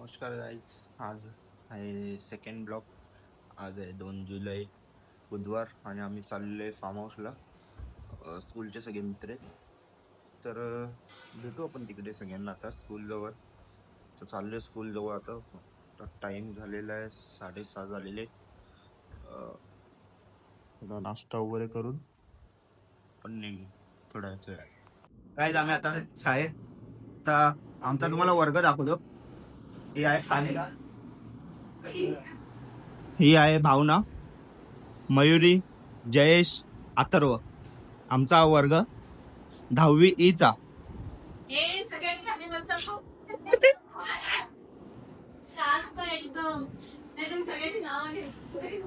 नमस्कार गाईज. आज आहे सेकंड ब्लॉक. आज आहे 2 जुलै बुधवार आणि आम्ही चाललेलो आहे फार्म हाऊसला. स्कूलचे सगळे मित्र आहेत. तर भेटू आपण तिकडे सगळ्यांना आता स्कूलजवळ. तर चाललो स्कूलजवळ आता टाईम झालेला आहे 6:30 झालेले. थोडा नाश्ता वगैरे करून पण निघू थोड्या वेळात. काय आम्ही आता शाळेत आता आमचा तुम्हाला वर्ग दाखवतो. ही आहे सानिका, ही आहे भावना, मयुरी, जयेश, अथर्व. आमचा वर्ग 10वी E चा. शांत एकदम एकदम सगळ्याची नाव घेतोय.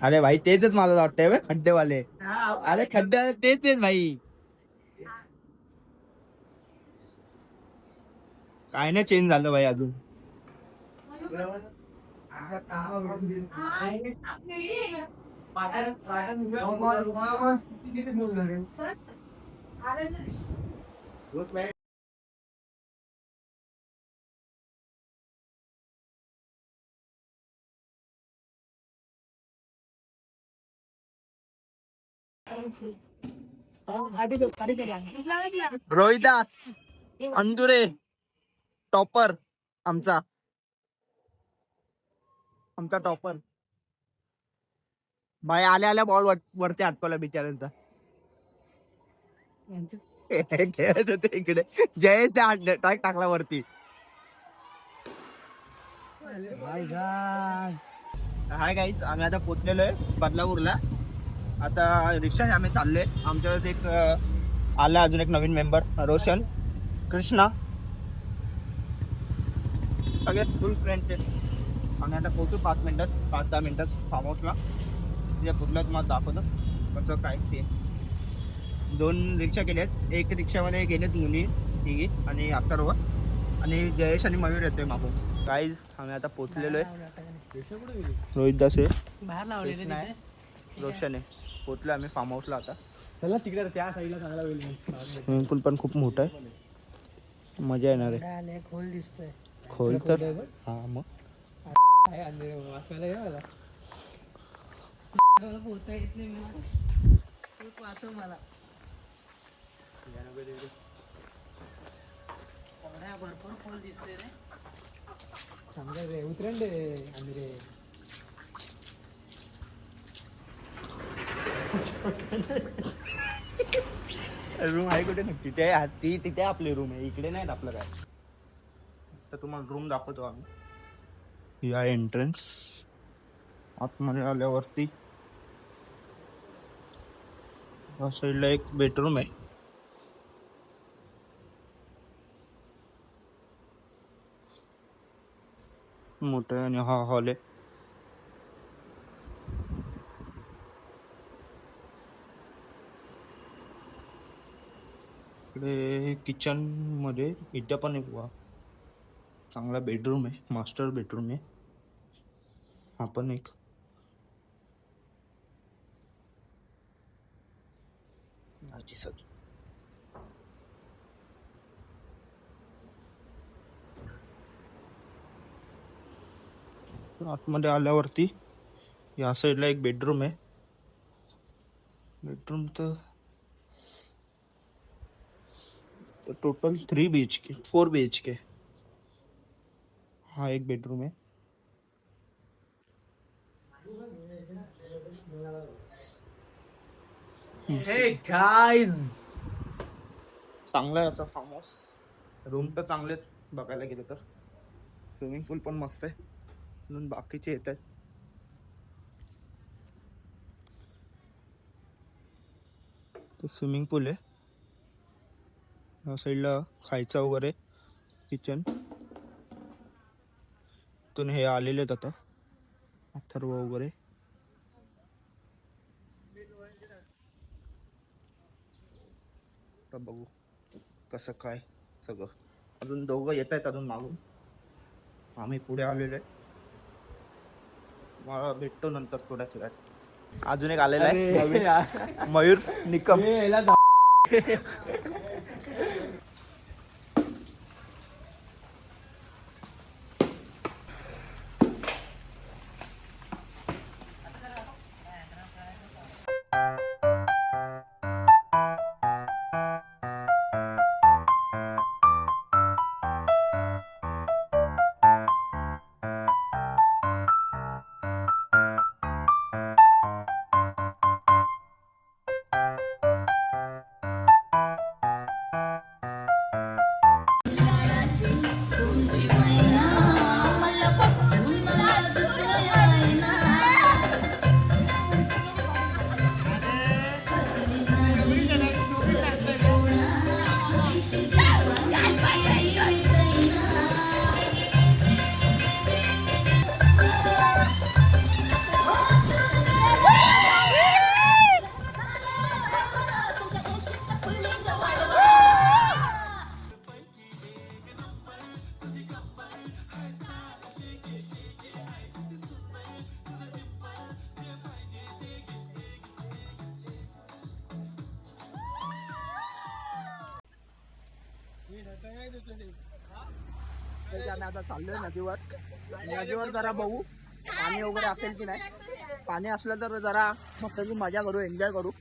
अरे भाई तेच मला वाटतंय बे, खड्डेवाले. अरे खड्डे तेच आहेत भाई. काय नाही चेंज झालं भाई अजून. रोहिदास अंदुरे टॉपर, आमचा टॉपर भाई. आल्या बॉल वरती अटकवला बिचाऱ्यांचा. खेळत होते इकडे. जय ट्रॅक टाकला वरती. हाय गाईज, आम्ही आता पोचलेलो आहे बदलापूरला. आता रिक्षाने आम्ही चाललोय. आमच्यावर एक आला अजून एक नवीन मेंबर, रोशन, कृष्णा, सगळे स्कूल फ्रेंड्स आहेत. आम्ही आता पोहोचू 5-10 मिनिटात फार्म हाऊसला. तिथे पुढला तुम्हाला दाखवतो कसं काय सेम. 2 रिक्षा केल्यात. एक रिक्षामध्ये गेलेत मुली तिघी आणि अथर्व आणि जयेश आणि मयूर येतोय मागून. गाईज आम्ही आता पोचलेलो आहे. रोहितदास आहे, बाहेर लावले रोशन आहे. पोचलो आम्ही फार्म हाऊसला. आता चला तिकडे त्या साईडला चांगला होईल. स्विमिंग पूल पण खूप मोठा आहे, मजा येणार आहे. खोल दिसतोय. खोल तर हा मग पोहता येत नाही मला. तू वाचव मला. भरपूर खोल दिसतोय रे. समजा रे उतरेन रे अंदरे. रूम आहे कुठे नक्की? तिथे आपली रूम आहे, इकडे नाही आपलं काय. तर तुम्हाला रूम दाखवतो आम्ही. या एंट्रन्स आतमध्ये आल्यावरती या साईडला एक बेडरूम आहे. मोठं आहे आणि हा हॉल आहे. इकडे किचन मध्ये इथे पण एक चांगला बेडरूम आहे, मास्टर बेडरूम आहे. हा पण एक दिसत. आतमध्ये आल्यावरती या साईडला एक बेडरूम आहे. बेडरूम तर टोटल 3 BHK 4 BHK. हा एक बेडरूम आहे. हे गाईज चांगला आहे असा फार्म हाऊस. रूम तर चांगले बघायला गेलं तर. स्विमिंग पूल पण मस्त आहे. म्हणून बाकीचे येत आहेत. तो स्विमिंग पूल आहे. या साईडला खायचा वगैरे किचन. इथून हे आलेले आहेत आता अथर्व वगैरे. आता बघू कसं काय सगळं. अजून दोघं येत आहेत अजून मागून. आम्ही पुढे आलेलो आहे. मला भेटतो नंतर थोड्याच वेळात. अजून एक आलेला आहे मयूर निकम. आम्ही आता चाललोय नदीवर. नदीवर जरा बघू पाणी वगैरे असेल की नाही. पाणी असलं तर जरा मस्त मजा करू, एन्जॉय करू.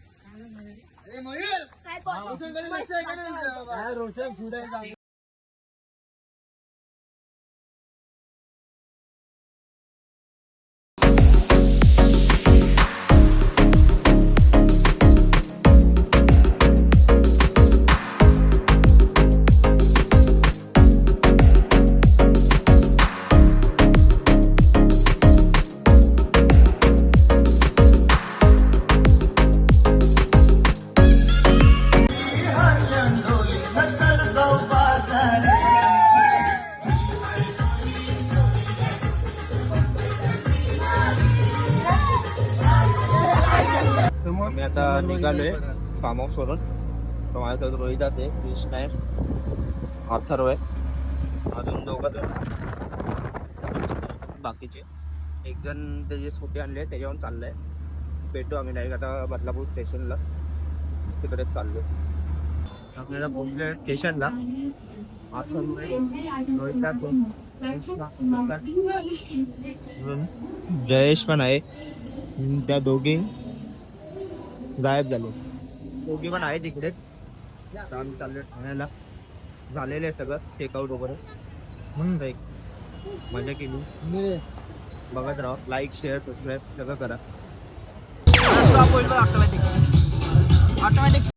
आम्ही आता निघालोय फार्म हाऊस वरून. तो माझ्याकडे रोहित आहे, कृष्ण आहे, अथर्व आहे, अजून दोघं बाकीचे. एक जण त्याची स्कूटी आणली आहे त्याच्यावर चाललंय. भेटू आम्ही डायरेक्ट आता बदलापूर स्टेशनला, तिकडे चाललोय. आपल्याला बोलले स्टेशनला. जयेश पण आहे. त्या दोघी गायब झाले. दोघी पण आहे तिकडे. आम्ही चाललोय ठाण्याला. झालेलं आहे सगळं चेकआउट वगैरे. म्हणून काही मजा केली. बघत राहा. लाईक शेअर सबस्क्राईब सगळं करा. ऑटोमॅटिक